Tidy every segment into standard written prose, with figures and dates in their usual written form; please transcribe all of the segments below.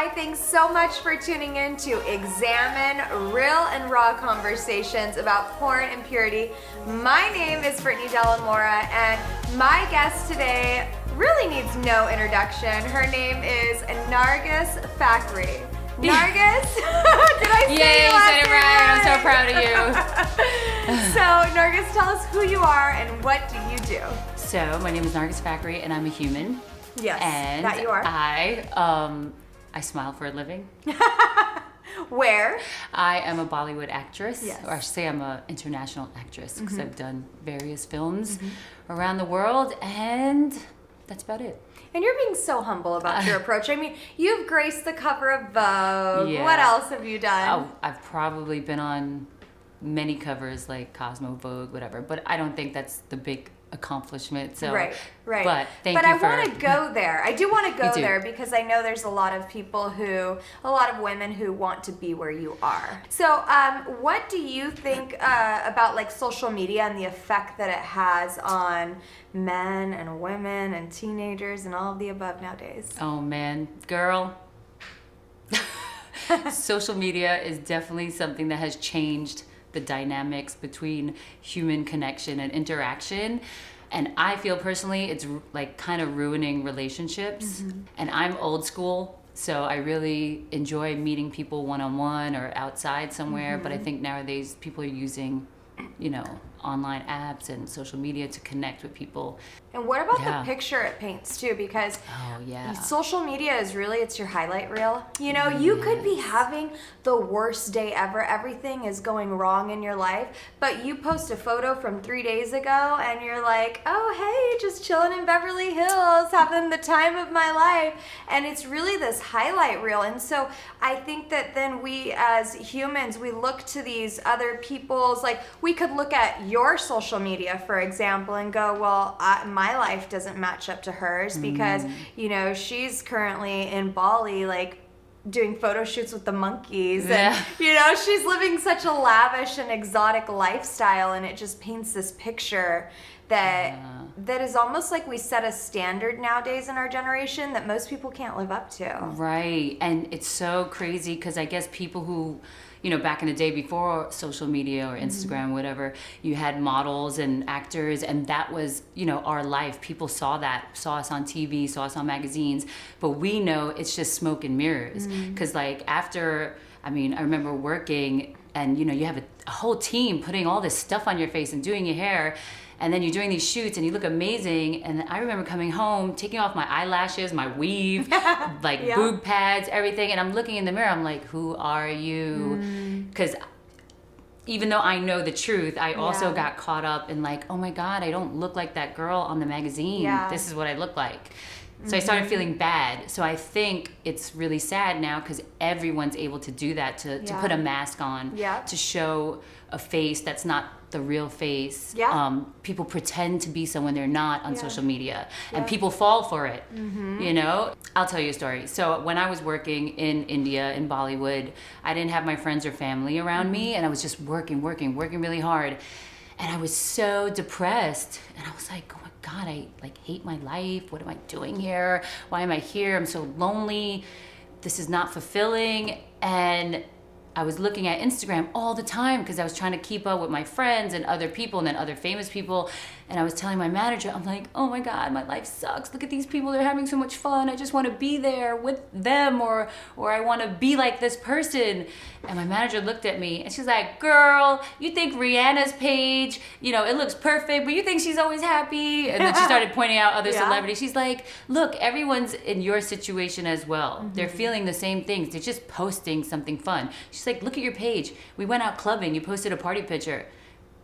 Hi, thanks so much for tuning in to Examine Real and Raw Conversations about Porn and Purity. My name is Brittany Delamora, and my guest today really needs no introduction. Her name is Nargis Fakhri. Nargis, did I say Yay, you said it right. I'm so proud of you. So, Nargis, tell us who you are and what do you do? So, my name is Nargis Fakhri, and I'm a human. Yes, and that you are. I smile for a living. Where? I am a Bollywood actress, Yes. or I should say I'm an international actress because I've done various films around the world, and that's about it. And you're being so humble about your approach. I mean, you've graced the cover of Vogue. Yeah. What else have you done? Oh, I've probably been on many covers like Cosmo, Vogue, whatever, but I don't think that's the big accomplishment. So, right. But thank you I for. want to go there. I do want to go Me too. there because I know there's a lot of women who want to be where you are. So, what do you think about like social media and the effect that it has on men and women and teenagers and all of the above nowadays? Oh man, girl. Social media is definitely something that has changed the dynamics between human connection and interaction. And I feel personally it's like kind of ruining relationships. And I'm old school, so I really enjoy meeting people one-on-one or outside somewhere. But I think nowadays people are using, online apps and social media to connect with people. And what about Yeah. the picture it paints too? Because Oh yeah. social media is really, it's your highlight reel. You could be having the worst day ever. Everything is going wrong in your life, but you post a photo from 3 days ago and you're like, oh, hey, just chilling in Beverly Hills, having the time of my life. And it's really this highlight reel. And so I think that then we as humans, we look to these other people's, like we could look at your social media, for example, and go, well, my life doesn't match up to hers because, she's currently in Bali, like doing photo shoots with the monkeys. Yeah. And, she's living such a lavish and exotic lifestyle. And it just paints this picture that is almost like we set a standard nowadays in our generation that most people can't live up to. Right. And it's so crazy because I guess people who, back in the day before social media or Instagram, whatever, you had models and actors, and that was, our life. People saw us on TV, saw us on magazines, but we know it's just smoke and mirrors. Because I remember working and, you have a whole team putting all this stuff on your face and doing your hair. And then you're doing these shoots and you look amazing. And I remember coming home, taking off my eyelashes, my weave, boob pads, everything. And I'm looking in the mirror, I'm like, who are you? Because even though I know the truth, I also got caught up in like, oh my God, I don't look like that girl on the magazine. Yeah. This is what I look like. So I started feeling bad. So I think it's really sad now because everyone's able to do that, to put a mask on, to show a face that's not the real face. Yeah. People pretend to be someone they're not on social media, and people fall for it. I'll tell you a story. So when I was working in India, in Bollywood, I didn't have my friends or family around me, and I was just working really hard. And I was so depressed, and I was like, oh my God, I hate my life. What am I doing here? Why am I here? I'm so lonely. This is not fulfilling. And I was looking at Instagram all the time because I was trying to keep up with my friends and other people and then other famous people. And I was telling my manager, I'm like, oh my God, my life sucks. Look at these people, they're having so much fun. I just want to be there with them, or I want to be like this person. And my manager looked at me and she's like, girl, you think Rihanna's page, it looks perfect, but you think she's always happy? And then she started pointing out other celebrities. She's like, look, everyone's in your situation as well. They're feeling the same things. They're just posting something fun. She's like, look at your page. We went out clubbing. You posted a party picture.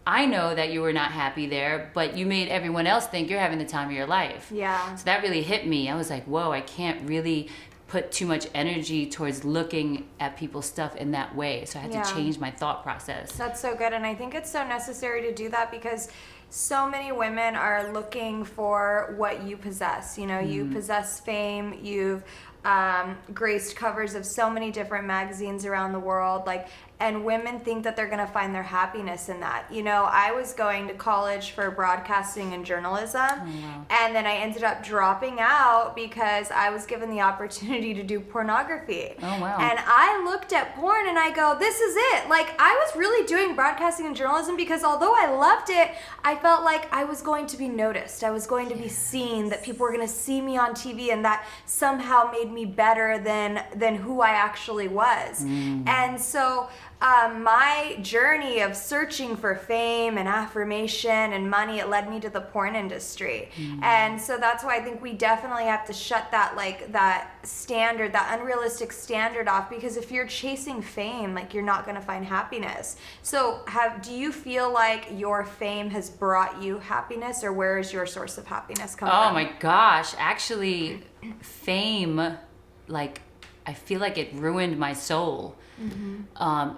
I know that you were not happy there, but you made everyone else think you're having the time of your life. Yeah. So that really hit me. I was like, whoa, I can't really put too much energy towards looking at people's stuff in that way. So I had to change my thought process. That's so good. And I think it's so necessary to do that because so many women are looking for what you possess. You possess fame, you've graced covers of so many different magazines around the world, like, and women think that they're going to find their happiness in that. You know, I was going to college for broadcasting and journalism, and then I ended up dropping out because I was given the opportunity to do pornography. Oh, wow. And I looked at porn and I go, this is it. Like, I was really doing broadcasting and journalism because although I loved it, I felt like I was going to be noticed. I was going to be seen, that people were going to see me on TV, and that somehow made me better than who I actually was. And so my journey of searching for fame and affirmation and money, it led me to the porn industry. And so that's why I think we definitely have to shut that, like, that standard, that unrealistic standard off, because if you're chasing fame, like, you're not going to find happiness. So do you feel like your fame has brought you happiness, or where is your source of happiness come from? Oh my gosh, actually, fame, like, I feel like it ruined my soul. I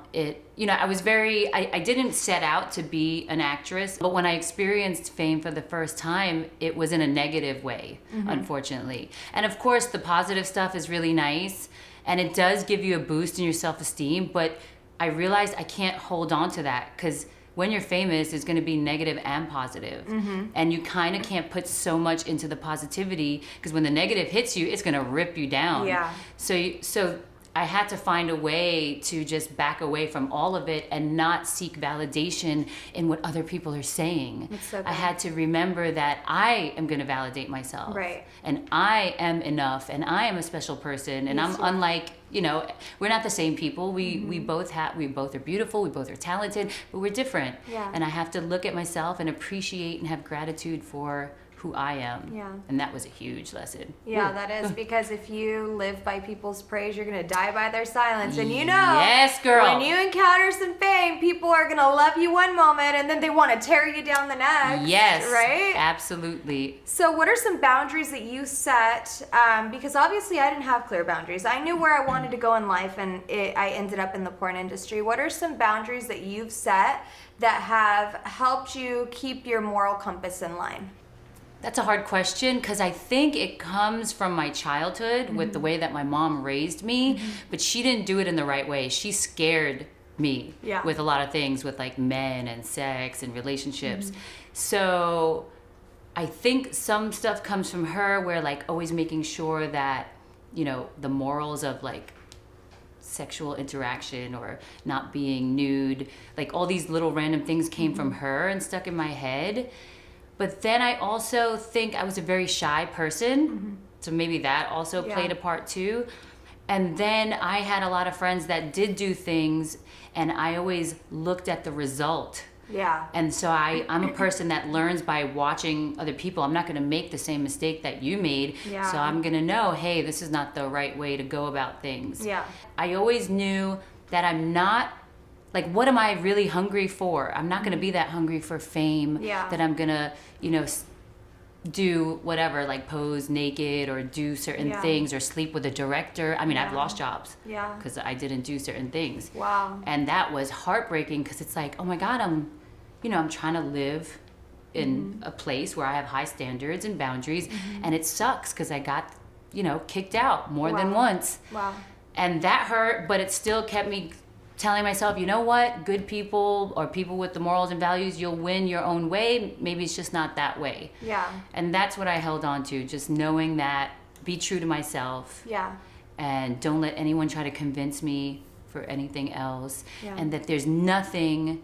was I didn't set out to be an actress, but when I experienced fame for the first time, it was in a negative way, unfortunately. And of course, the positive stuff is really nice, and it does give you a boost in your self-esteem, but I realized I can't hold on to that, because when you're famous, it's going to be negative and positive. And you kind of can't put so much into the positivity, because when the negative hits you, it's going to rip you down. Yeah. So I had to find a way to just back away from all of it and not seek validation in what other people are saying. That's so good. I had to remember that I am going to validate myself. Right. And I am enough, and I am a special person, and I'm unlike, we're not the same people. We both are beautiful, we both are talented, but we're different. Yeah. And I have to look at myself and appreciate and have gratitude for who I am. Yeah. And that was a huge lesson. Yeah, Ooh. that is, because if you live by people's praise, you're going to die by their silence. And yes, girl. when you encounter some fame, people are going to love you one moment and then they want to tear you down the next. Yes. Right? Absolutely. So what are some boundaries that you set? Because obviously I didn't have clear boundaries. I knew where I wanted to go in life, and I ended up in the porn industry. What are some boundaries that you've set that have helped you keep your moral compass in line? That's a hard question, because I think it comes from my childhood with the way that my mom raised me, but she didn't do it in the right way. She scared me with a lot of things, with like men and sex and relationships. So I think some stuff comes from her, where like always making sure that, the morals of like sexual interaction or not being nude, like all these little random things came from her and stuck in my head. But then I also think I was a very shy person, so maybe that also played a part too. And then I had a lot of friends that did do things, and I always looked at the result. Yeah. And so I'm a person that learns by watching other people. I'm not going to make the same mistake that you made. Yeah. So I'm going to know, hey, this is not the right way to go about things. Yeah. I always knew that I'm not, like, what am I really hungry for? I'm not going to be that hungry for fame, that I'm going to, do whatever, like pose naked or do certain things or sleep with a director. I mean, I've lost jobs because I didn't do certain things. Wow. And that was heartbreaking, because it's like, oh my God, I'm trying to live in a place where I have high standards and boundaries, and it sucks because I got, kicked out more than once. Wow. And that hurt, but it still kept me telling myself, you know what, good people or people with the morals and values, you'll win your own way. Maybe it's just not that way. Yeah. And that's what I held on to, just knowing that, be true to myself. Yeah. And don't let anyone try to convince me for anything else. Yeah. And that there's nothing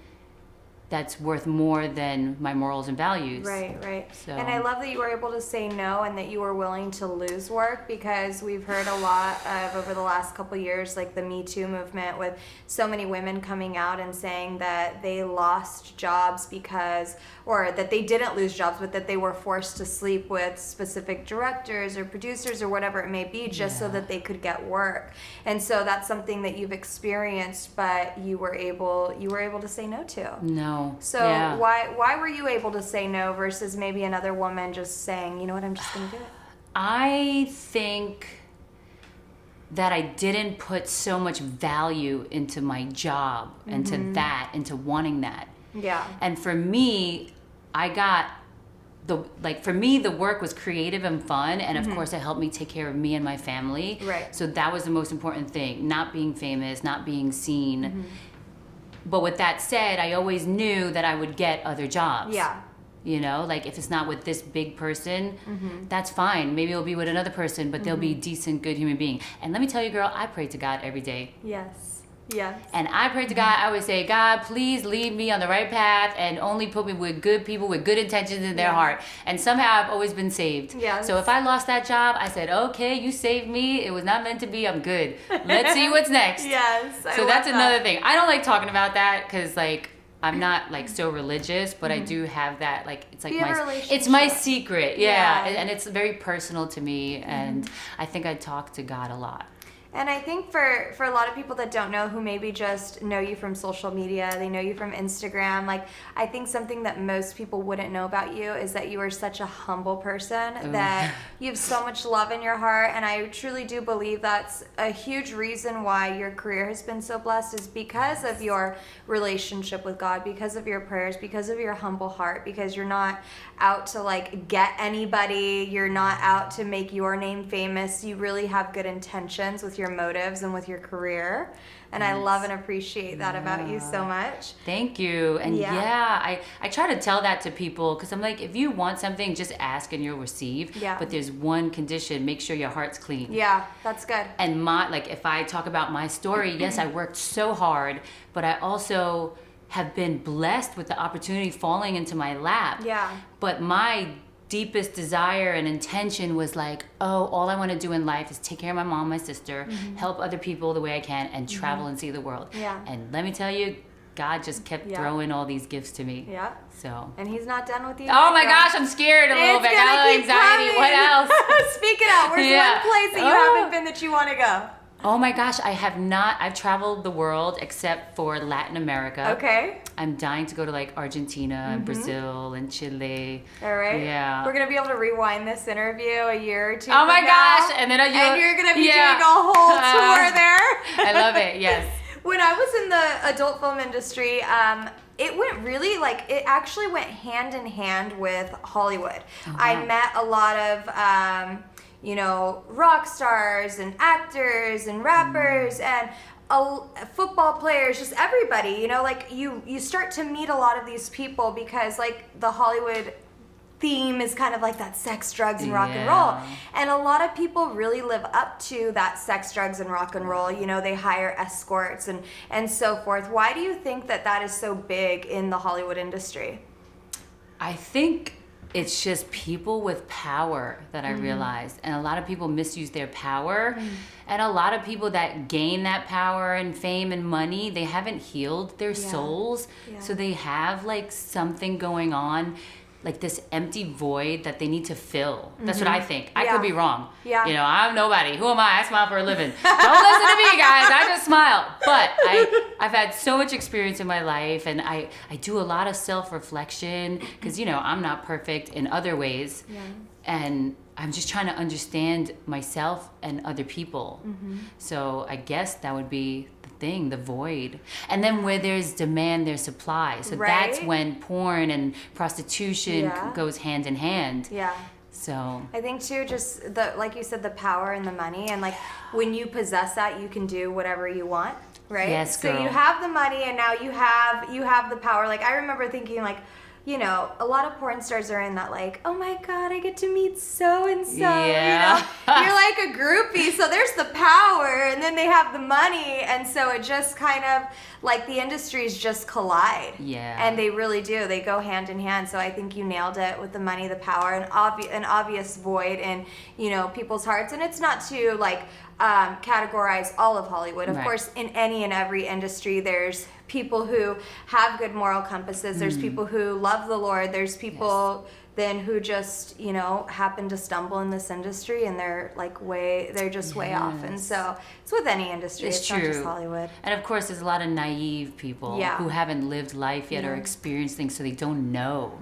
that's worth more than my morals and values. Right. So. And I love that you were able to say no, and that you were willing to lose work, because we've heard a lot of, over the last couple of years, like the Me Too movement, with so many women coming out and saying that they lost jobs because, or that they didn't lose jobs, but that they were forced to sleep with specific directors or producers or whatever it may be, just so that they could get work. And so that's something that you've experienced, but you were able to say no to. No. So why were you able to say no versus maybe another woman just saying, you know what, I'm just going to do it? I think that I didn't put so much value into my job, into wanting that. Yeah. And for me, I got for me, the work was creative and fun, and of course it helped me take care of me and my family. Right. So that was the most important thing, not being famous, not being seen. But with that said, I always knew that I would get other jobs. Yeah. You know, like if it's not with this big person, that's fine. Maybe it'll be with another person, but they'll be decent, good human being. And let me tell you, girl, I pray to God every day. Yes. Yes. And I pray to God, I always say, God, please lead me on the right path and only put me with good people with good intentions in their heart. And somehow I've always been saved. Yes. So if I lost that job, I said, okay, you saved me. It was not meant to be. I'm good. Let's see what's next. Yes. So that's another thing. I don't like talking about that because like, I'm not like so religious, but I do have that like it's like it's my secret. Yeah. And it's very personal to me, and I think I talk to God a lot. And I think for a lot of people that don't know, who maybe just know you from social media, they know you from Instagram, like I think something that most people wouldn't know about you is that you are such a humble person, that you have so much love in your heart. And I truly do believe that's a huge reason why your career has been so blessed, is because of your relationship with God, because of your prayers, because of your humble heart, because you're not out to like get anybody, you're not out to make your name famous. You really have good intentions with your motives and with your career, and I love and appreciate that about you so much. Thank you. And I try to tell that to people, because I'm like, if you want something, just ask and you'll receive. But there's one condition: make sure your heart's clean. That's good. And if I talk about my story, yes, I worked so hard, but I also have been blessed with the opportunity falling into my lap. But my deepest desire and intention was like, all I want to do in life is take care of my mom, my sister, help other people the way I can, and travel and see the world. And let me tell you, God just kept throwing all these gifts to me. So. And he's not done with you. Oh my gosh, I'm scared a little bit. I got anxiety. Coming. What else? Speak it out. Where's one place that you haven't been that you want to go? Oh my gosh, I have not. I've traveled the world except for Latin America. Okay. I'm dying to go to like Argentina and Brazil and Chile. All right. Yeah. We're going to be able to rewind this interview a year or two Oh my from gosh. now, And you're going to be doing a whole tour there. I love it. Yes. When I was in the adult film industry, it went really it actually went hand in hand with Hollywood. I met a lot of, rock stars and actors and rappers and football players, just everybody, you start to meet a lot of these people because like the Hollywood theme is kind of like that sex, drugs, and rock and roll. And a lot of people really live up to that sex, drugs, and rock and roll. They hire escorts and so forth. Why do you think that is so big in the Hollywood industry? I think it's just people with power that I realized. And a lot of people misuse their power. And a lot of people that gain that power and fame and money, they haven't healed their souls. So they have like something going on, like this empty void that they need to fill. That's what I think. I could be wrong. I'm nobody. Who am I? I smile for a living. Don't listen to me, guys. I just smile. But I've had so much experience in my life, and I do a lot of self-reflection because, I'm not perfect in other ways. And I'm just trying to understand myself and other people. So I guess that would be the void. And then where there's demand, there's supply. So that's when porn and prostitution goes hand in hand. So I think too, just like you said, the power and the money, and like when you possess that, you can do whatever you want, right? Yes, girl. So you have the money, and now you have the power. Like I remember thinking like, a lot of porn stars are in that like, oh my God, I get to meet so and so. You're like a groupie. So there's the power, and then they have the money, and so it just kind of like the industries just collide. And they really do. They go hand in hand. So I think you nailed it with the money, the power, and an obvious void in people's hearts. And it's not to like categorize all of Hollywood. Of course, in any and every industry, there's people who have good moral compasses. There's people who love the Lord. There's people then who just happen to stumble in this industry, and they're just way off. And so it's with any industry. It's true. Not just Hollywood. And of course, there's a lot of naive people who haven't lived life yet or experienced things, so they don't know.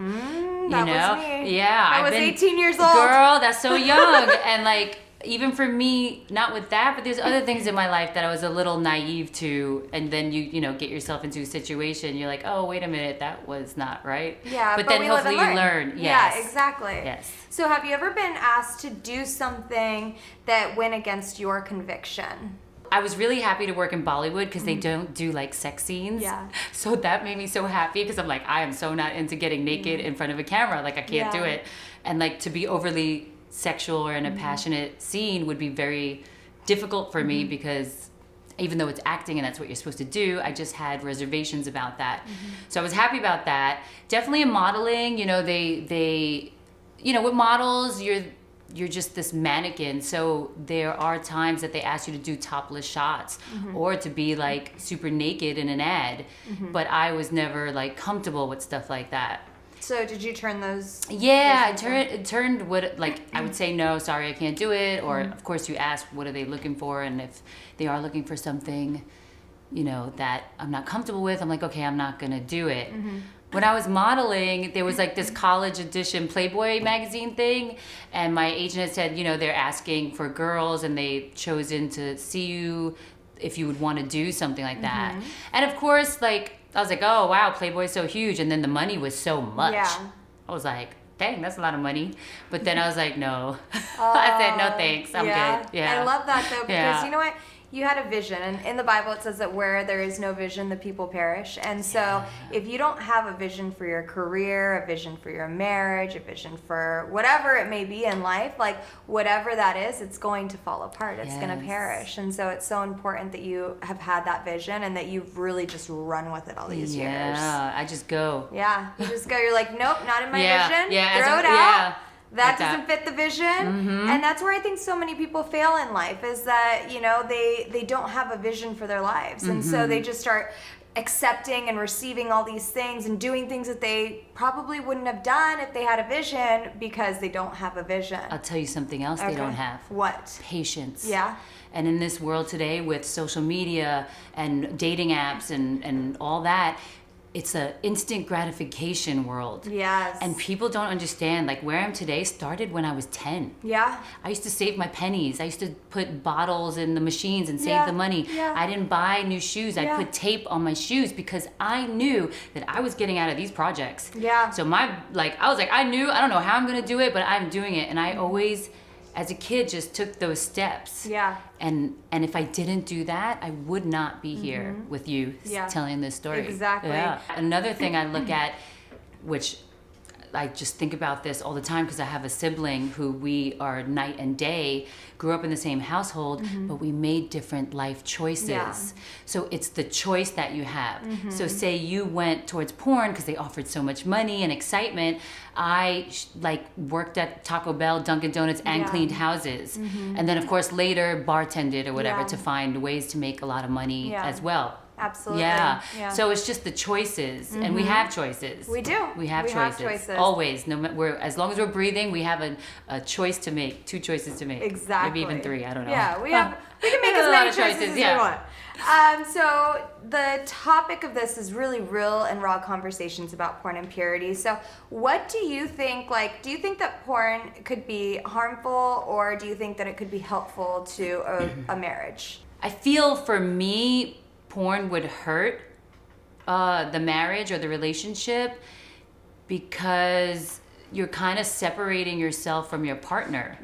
That was me. Yeah, I was 18 years old. Girl, that's so young. And like, even for me, not with that, but there's other things in my life that I was a little naive to, and then you know, get yourself into a situation, you're like, oh, wait a minute, that was not right. Yeah, but then we hopefully live and you learn. Yeah, Yes. exactly. Yes. So have you ever been asked to do something that went against your conviction? I was really happy to work in Bollywood because they don't do like sex scenes. Yeah. So that made me so happy because I'm like, I am so not into getting naked in front of a camera. Like I can't do it. And like to be overly sexual or in a passionate scene would be very difficult for me because even though it's acting and that's what you're supposed to do, I just had reservations about that. So I was happy about that. Definitely in modeling, you know, they you know, with models, you're just this mannequin, so there are times that they ask you to do topless shots or to be like super naked in an ad, but I was never like comfortable with stuff like that. So did you turn those? Yeah, it turned what, like, I would say no, sorry, I can't do it, or of course you ask what are they looking for, and if they are looking for something, you know, that I'm not comfortable with, I'm like, okay, I'm not gonna do it. When I was modeling, there was like this college edition Playboy magazine thing, and my agent had said, you know, they're asking for girls and they've chosen to see you if you would want to do something like that. And of course, like, I was like, oh wow, Playboy's so huge, and then the money was so much. Yeah. I was like, dang, that's a lot of money. But then I was like, no. I said, no thanks, I'm good. Yeah. I love that though, because Yeah. you know what? You had a vision, and in the Bible it says that where there is no vision, the people perish. And so if you don't have a vision for your career, a vision for your marriage, a vision for whatever it may be in life, like whatever that is, it's going to fall apart. It's going to perish. And so it's so important that you have had that vision and that you've really just run with it all these years. Yeah, I just go. Yeah, you just go, you're like, nope, not in my vision. Yeah, Throw it out. Yeah. That Like doesn't fit the vision. And that's where I think so many people fail in life, is that, you know, they don't have a vision for their lives. And so they just start accepting and receiving all these things and doing things that they probably wouldn't have done if they had a vision, because they don't have a vision. I'll tell you something else they don't have. What? Patience. Yeah. And in this world today with social media and dating apps and all that, it's a instant gratification world. Yes. And people don't understand, like, where I am today started when I was 10. Yeah. I used to save my pennies. I used to put bottles in the machines and save the money. Yeah. I didn't buy new shoes. I put tape on my shoes because I knew that I was getting out of these projects. Yeah. So I was like, I don't know how I'm gonna do it, but I'm doing it. And I always, as a kid, just took those steps. Yeah. And if I didn't do that, I would not be here with you telling this story. Exactly. Yeah. Another thing I look at, which I just think about this all the time because I have a sibling who we are night and day, grew up in the same household, but we made different life choices. Yeah. So it's the choice that you have. So say you went towards porn because they offered so much money and excitement. I worked at Taco Bell, Dunkin' Donuts, and cleaned houses. And then of course later bartended or whatever to find ways to make a lot of money as well. Absolutely. Yeah. So it's just the choices, and we have choices. We do. We have choices. Always. No matter, as long as we're breathing, we have a choice to make, 2 choices to make. Exactly. Maybe even 3. I don't know. Yeah, we can make A as lot many of choices choices, as we want. So the topic of this is really real and raw conversations about porn and purity. So what do you think, do you think that porn could be harmful, or do you think that it could be helpful to a marriage? I feel for me, porn would hurt the marriage or the relationship because you're kind of separating yourself from your partner.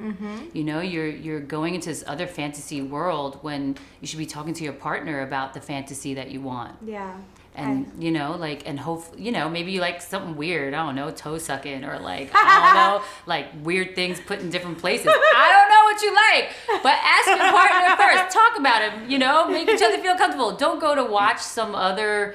You know, you're going into this other fantasy world when you should be talking to your partner about the fantasy that you want. Yeah. And you know, and hopefully, maybe you like something weird, I don't know, toe sucking, or I don't know, weird things put in different places. I don't know what you like, but ask your partner first, talk about it, make each other feel comfortable. Don't go to watch some other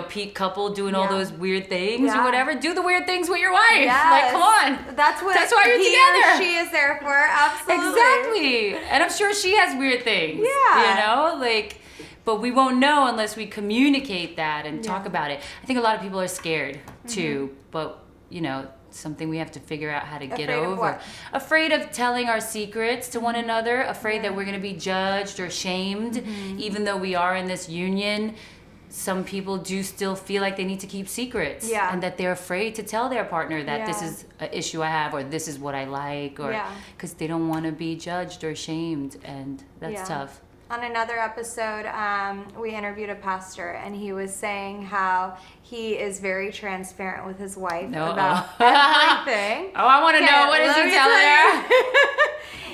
peak couple doing all those weird things or whatever. Do the weird things with your wife. Yes. Come on. That's why you're together. Or she is there for. Absolutely. Exactly. And I'm sure she has weird things. Yeah. But we won't know unless we communicate that and talk about it. I think a lot of people are scared too, but something we have to figure out how to get over. Of what? Afraid of telling our secrets to one another, afraid that we're going to be judged or shamed, even though we are in this union. some people do still feel like they need to keep secrets. Yeah. And that they're afraid to tell their partner that this Yeah. is an issue I have, or this is what I like, or Yeah. because they don't want to be judged or shamed. And that's Yeah. tough. On another episode, we interviewed a pastor, and he was saying how he is very transparent with his wife about everything. Oh, I want to know. What does he tell her?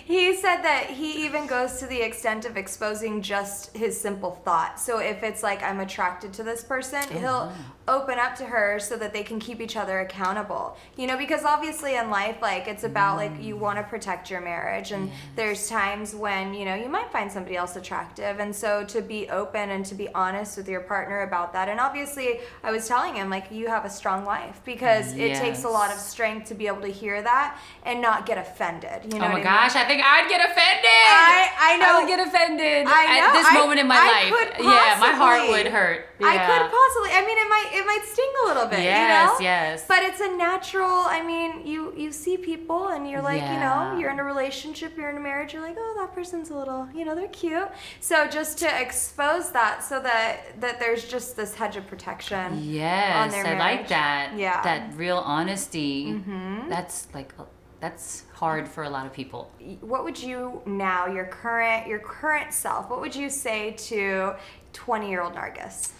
He said that he even goes to the extent of exposing just his simple thought. So if it's like, I'm attracted to this person, he'll open up to her so that they can keep each other accountable. You know, because obviously in life, like, it's about like, you want to protect your marriage, and there's times when, you know, you might find somebody else attractive. And so to be open and to be honest with your partner about that. And obviously I was telling him, like, you have a strong wife, because it takes a lot of strength to be able to hear that and not get offended. You know Oh my what gosh, I think I'd get offended. I know. I would get offended I know. at this moment in my I life. could Yeah, my heart possibly. would hurt. I Yeah. could possibly. I mean, it might sting a little bit. Yes, you know? yes. But it's a natural. I mean, you see people, and you're like, you Yeah. know, you're in a relationship, you're in a marriage. You're like, oh, that person's a little, you know, they're cute. So just to expose that, so that there's just this hedge of protection. Yes, on their I like marriage. that. Yeah. That real honesty. That's like, that's hard for a lot of people. What would you now, your current self, what would you say to 20-year-old Nargis?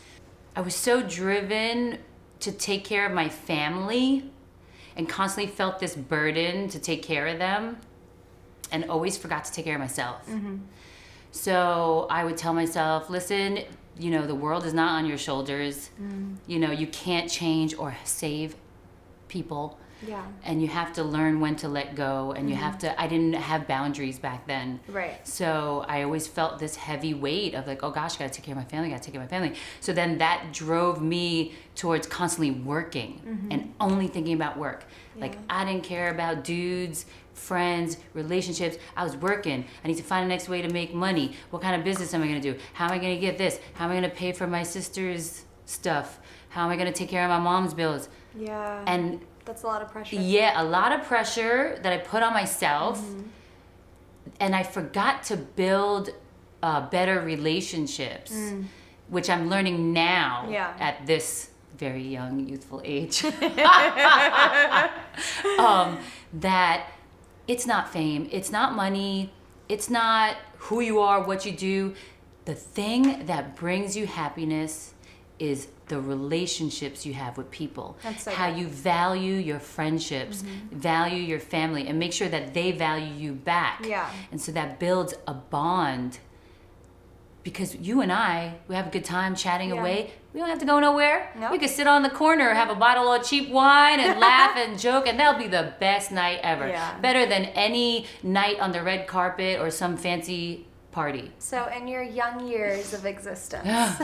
I was so driven to take care of my family and constantly felt this burden to take care of them, and always forgot to take care of myself. So I would tell myself, listen, you know, the world is not on your shoulders. You know, you can't change or save people. Yeah. And you have to learn when to let go, and you have to, I didn't have boundaries back then. Right. So I always felt this heavy weight of like, oh gosh, I gotta take care of my family, gotta take care of my family. So then that drove me towards constantly working and only thinking about work. Like, I didn't care about dudes, friends, relationships. I was working. I need to find the next way to make money. What kind of business am I gonna do? How am I gonna get this? How am I gonna pay for my sister's stuff? How am I gonna take care of my mom's bills? Yeah. And that's a lot of pressure. yeah, a lot of pressure that I put on myself, and I forgot to build better relationships, which I'm learning now at this very young, youthful age. That it's not fame, it's not money, it's not who you are, what you do. The thing that brings you happiness is the relationships you have with people. That's so how good. you value your friendships, value your family, and make sure that they value you back. Yeah. And so that builds a bond, because you and I, we have a good time chatting away. We don't have to go nowhere. No. We could sit on the corner, have a bottle of cheap wine, and laugh and joke, and that'll be the best night ever. Yeah. Better than any night on the red carpet or some fancy party. So in your young years of existence,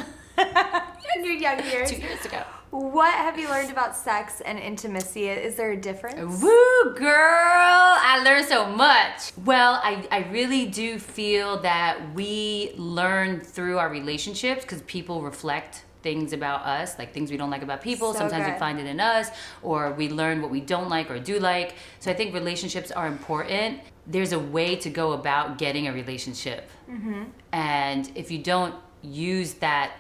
in your young years, 2 years ago. what have you learned about sex and intimacy? Is there a difference? Woo, girl! I learned so much. Well, I really do feel that we learn through our relationships, because people reflect things about us, like things we don't like about people. So Sometimes we good. find it in us, or we learn what we don't like or do like. So I think relationships are important. There's a way to go about getting a relationship. And if you don't use that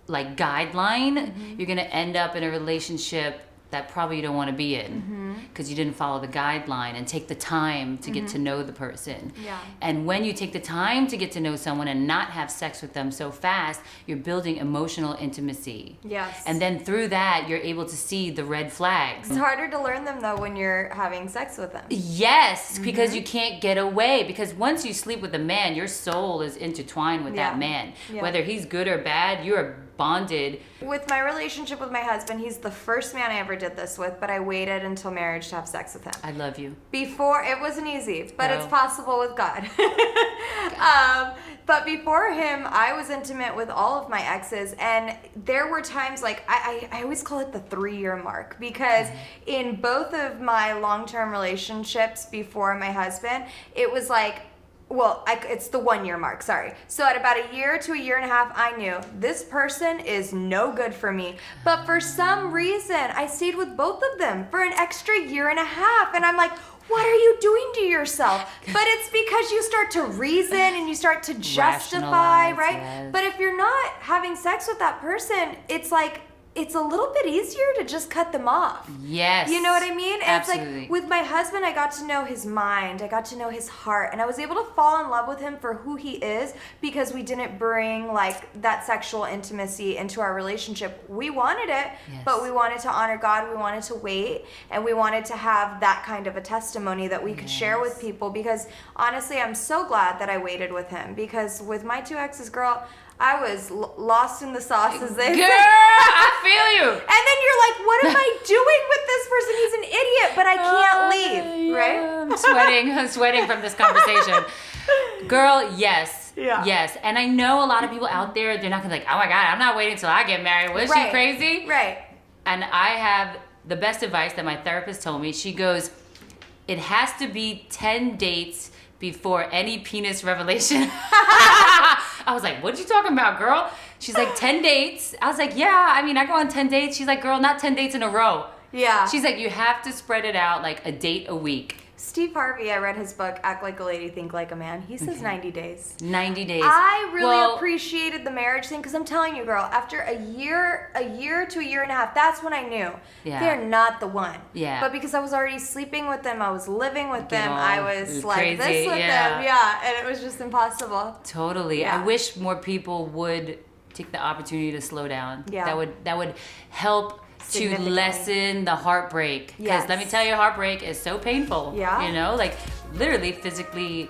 like guideline, you're gonna end up in a relationship that probably you don't want to be in, because you didn't follow the guideline and take the time to get to know the person. Yeah. And when you take the time to get to know someone and not have sex with them so fast, you're building emotional intimacy. Yes. And then through that, you're able to see the red flags. It's harder to learn them though when you're having sex with them. Yes, because you can't get away. Because once you sleep with a man, your soul is intertwined with Yeah. that man. Yeah. Whether he's good or bad, you're bonded. With my relationship with my husband, he's the first man I ever did this with, but I waited until marriage to have sex with him. I love you. Before, it wasn't easy, but No. it's possible with God. But before him, I was intimate with all of my exes, and there were times, like, I always call it the 3-year mark, because in both of my long-term relationships before my husband, it was like, well, it's the 1-year mark, sorry. So at about a year to a year and a half, I knew this person is no good for me. But for some reason, I stayed with both of them for an extra year and a half. And I'm like, what are you doing to yourself? But it's because you start to reason and you start to justify, Rationalize, right? yes. But if you're not having sex with that person, it's like, it's a little bit easier to just cut them off. Yes. You know what I mean? And Absolutely. it's like with my husband, I got to know his mind, I got to know his heart, and I was able to fall in love with him for who he is because we didn't bring like that sexual intimacy into our relationship. We wanted it, Yes. but we wanted to honor God, we wanted to wait, and we wanted to have that kind of a testimony that we could share with people, because honestly, I'm so glad that I waited with him, because with my 2 exes, girl, I was lost in the sauce, as they Girl, say. I feel you. And then you're like, what am I doing with this person? He's an idiot, but I can't leave, right? I'm sweating from this conversation. Girl, yes. Yeah. Yes. And I know a lot of people out there, they're not gonna be like, oh my God, I'm not waiting until I get married. Was she crazy? Right. And I have the best advice that my therapist told me. She goes, it has to be 10 dates before any penis revelation. I was like, what you talking about, girl? She's like, 10 dates. I was like, yeah, I mean, I go on 10 dates. She's like, girl, not 10 dates in a row. Yeah. She's like, you have to spread it out like a date a week. Steve Harvey, I read his book, Act Like a Lady, Think Like a Man. He says 90 days. 90 days. I really appreciated the marriage thing, because I'm telling you, girl, after a year to a year and a half, that's when I knew they're not the one. Yeah. But because I was already sleeping with them, I was living with them, all I was like crazy, this with them. Yeah, and it was just impossible. Totally. Yeah. I wish more people would take the opportunity to slow down. Yeah. That would help to Significantly. lessen the heartbreak. Because Yes. let me tell you, heartbreak is so painful. Yeah. You know, like literally physically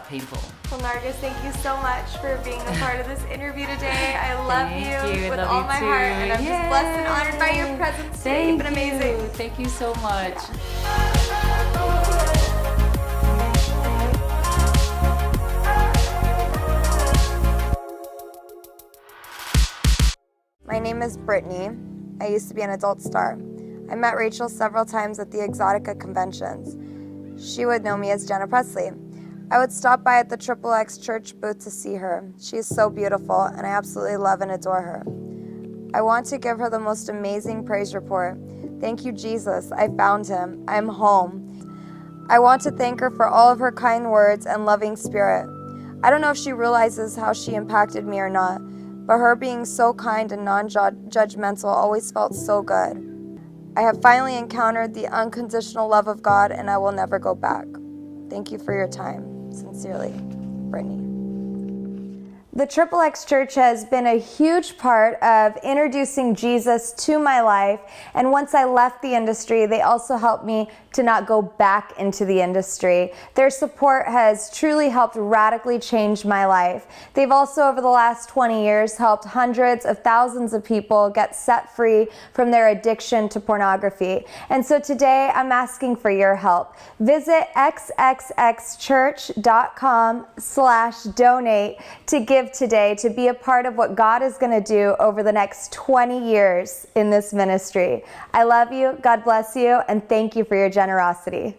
painful. Well, Nargis, thank you so much for being a part of this interview today. I love Thank you. with Love all you my too. heart, and I'm just blessed and honored by your presence today. You've been amazing. You. Thank you so much. My name is Brittany. I used to be an adult star. I met Rachel several times at the Exotica conventions. She would know me as Jenna Presley. I would stop by at the XXX church booth to see her. She is so beautiful, and I absolutely love and adore her. I want to give her the most amazing praise report. Thank you, Jesus. I found him. I'm home. I want to thank her for all of her kind words and loving spirit. I don't know if she realizes how she impacted me or not, but her being so kind and non-judgmental always felt so good. I have finally encountered the unconditional love of God, and I will never go back. Thank you for your time. Sincerely, Brittany. The XXX Church has been a huge part of introducing Jesus to my life, and once I left the industry, they also helped me to not go back into the industry. Their support has truly helped radically change my life. They've also, over the last 20 years, helped hundreds of thousands of people get set free from their addiction to pornography. And so today, I'm asking for your help. Visit xxxchurch.com/donate to give today, to be a part of what God is going to do over the next 20 years in this ministry. I love you, God bless you, and thank you for your generosity.